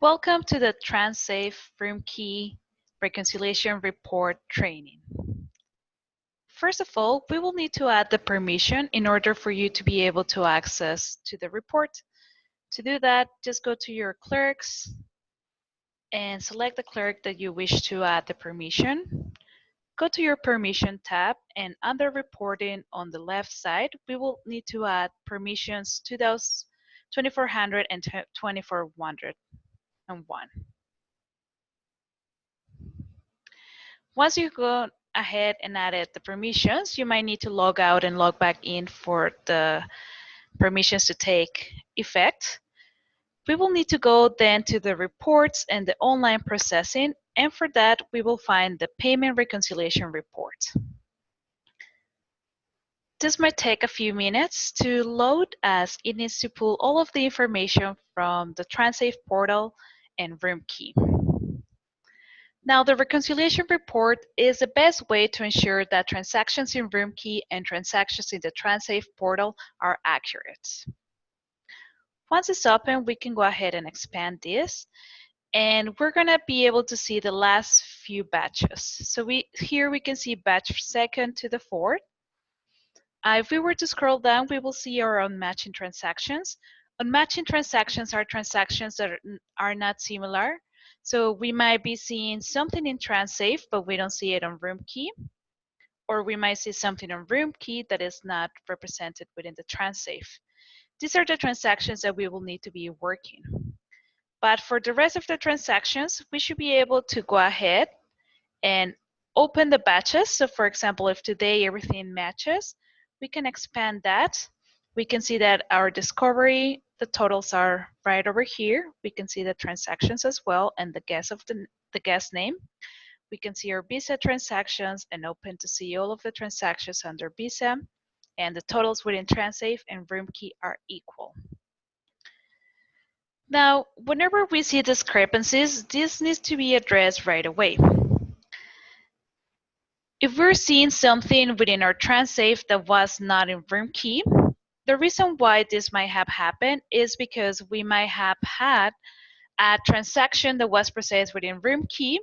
Welcome to the TransSafe RoomKey Reconciliation Report training. First of all, we will need to add the permission in order for you to be able to access to the report. To do that, just go to your clerks and select the clerk that you wish to add the permission. Go to your permission tab, and under reporting on the left side, we will need to add permissions to those 2400 and 2401. Once you go ahead and added the permissions, you might need to log out and log back in for the permissions to take effect. We will need to go then to the reports and the online processing, and for that we will find the payment reconciliation report. This might take a few minutes to load as it needs to pull all of the information from the TransSafe portal and RoomKey. Now, the reconciliation report is the best way to ensure that transactions in RoomKey and transactions in the TransSafe portal are accurate. Once it's open, we can go ahead and expand this, and we're going to be able to see the last few batches. So here we can see batch 2nd to the 4th. If we were to scroll down, we will see our unmatching transactions. Unmatching transactions are transactions that are not similar. So we might be seeing something in TransSafe, but we don't see it on RoomKey. Or we might see something on RoomKey that is not represented within the TransSafe. These are the transactions that we will need to be working. But for the rest of the transactions, we should be able to go ahead and open the batches. So for example, if today everything matches, we can expand that. We can see that our discovery, the totals are right over here. We can see the transactions as well and the guest of the guest name. We can see our Visa transactions and open to see all of the transactions under Visa, and the totals within TransSafe and RoomKey are equal. Now, whenever we see discrepancies, this needs to be addressed right away. If we're seeing something within our TransSafe that was not in RoomKey, the reason why this might have happened is because we might have had a transaction that was processed within RoomKey,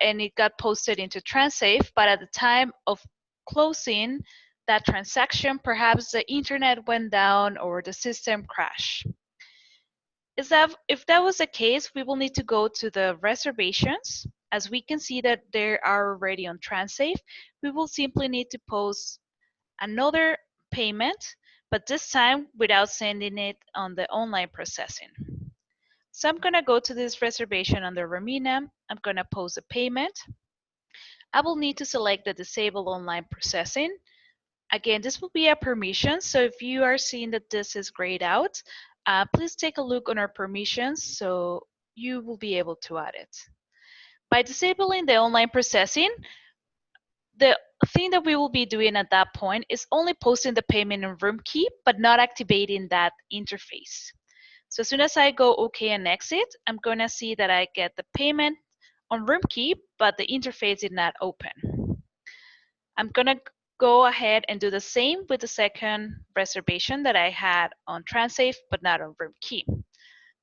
and it got posted into TransSafe, but at the time of closing that transaction, perhaps the internet went down or the system crashed. If that was the case, we will need to go to the reservations. As we can see that they are already on TransSafe, we will simply need to post another payment, but this time without sending it on the online processing. So I'm going to go to this reservation under Romina. I'm going to post a payment. I will need to select the disable online processing. Again, this will be a permission, so if you are seeing that this is grayed out, please take a look on our permissions so you will be able to add it. By disabling the online processing, the thing that we will be doing at that point is only posting the payment in RoomKey, but not activating that interface. So as soon as I go OK and exit, I'm going to see that I get the payment on RoomKey, but the interface did not open. I'm going to go ahead and do the same with the second reservation that I had on TransSafe, but not on RoomKey.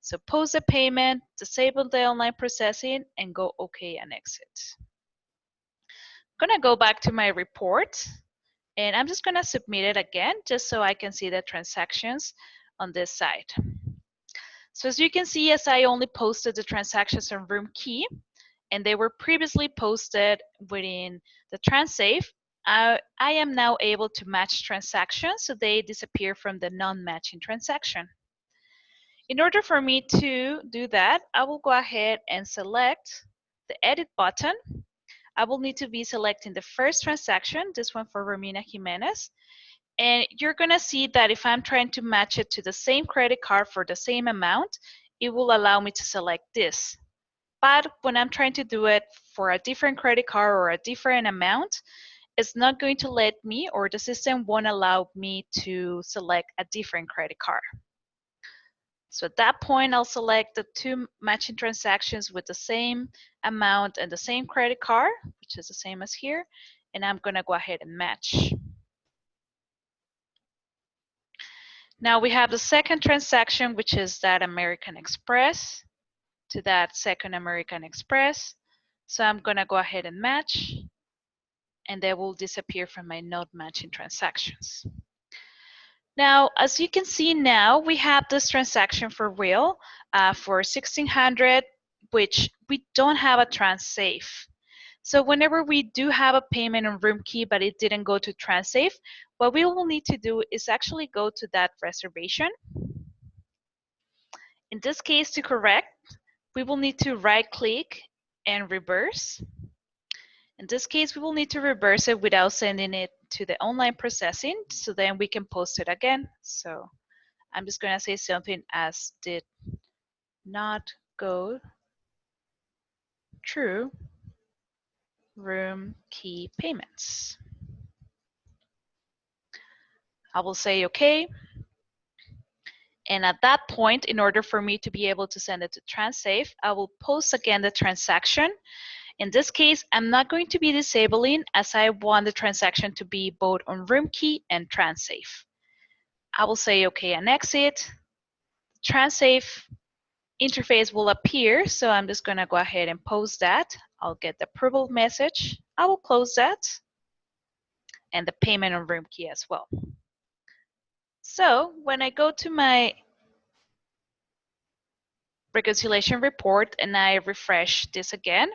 So post the payment, disable the online processing, and go OK and exit. I'm going to go back to my report, and I'm just going to submit it again, just so I can see the transactions on this side. So as you can see, as I only posted the transactions on RoomKey, and they were previously posted within the TransSafe, I am now able to match transactions, so they disappear from the non-matching transaction. In order for me to do that, I will go ahead and select the Edit button. I will need to be selecting the first transaction, this one for Romina Jimenez. And you're going to see that if I'm trying to match it to the same credit card for the same amount, it will allow me to select this. But when I'm trying to do it for a different credit card or a different amount, it's not going to let me, or the system won't allow me to select a different credit card. So at that point, I'll select the two matching transactions with the same amount and the same credit card, which is the same as here, and I'm going to go ahead and match. Now we have the second transaction, which is that American Express to that second American Express. So I'm going to go ahead and match, and they will disappear from my not matching transactions. Now, as you can see now, we have this transaction for real for 1600, which we don't have a TransSafe. So whenever we do have a payment on RoomKey, but it didn't go to TransSafe, what we will need to do is actually go to that reservation. In this case, to correct, we will need to right-click and reverse. In this case, we will need to reverse it without sending it to the online processing, so then we can post it again. So I'm just going to say something as did not go through RoomKeyPMS. I will say OK. And at that point, in order for me to be able to send it to TransSafe, I will post again the transaction. In this case, I'm not going to be disabling as I want the transaction to be both on RoomKey and TransSafe. I will say OK and exit. TransSafe interface will appear, so I'm just going to go ahead and post that. I'll get the approval message. I will close that, and the payment on RoomKey as well. So when I go to my reconciliation report and I refresh this again,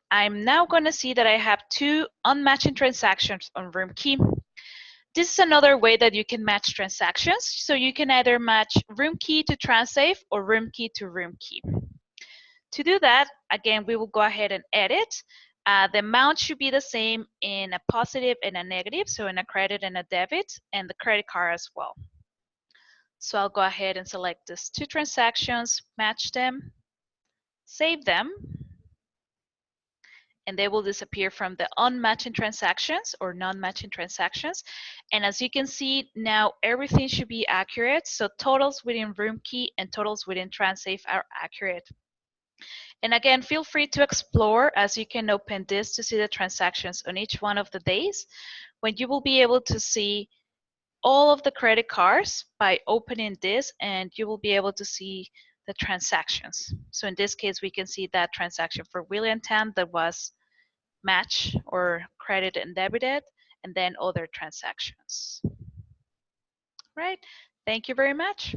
I'm now going to see that I have two unmatching transactions on RoomKey. This is another way that you can match transactions. So you can either match RoomKey to TransSafe or RoomKey to RoomKey. To do that, again, we will go ahead and edit. The amount should be the same in a positive and a negative, so in a credit and a debit, and the credit card as well. So I'll go ahead and select these two transactions, match them, save them, and they will disappear from the unmatching transactions or non-matching transactions. And as you can see, now everything should be accurate. So totals within RoomKey and totals within TransSafe are accurate. And again, feel free to explore as you can open this to see the transactions on each one of the days, when you will be able to see all of the credit cards by opening this, and you will be able to see the transactions. So in this case, we can see that transaction for William Tam that was match or credit and debited, and then other transactions. Right? Thank you very much.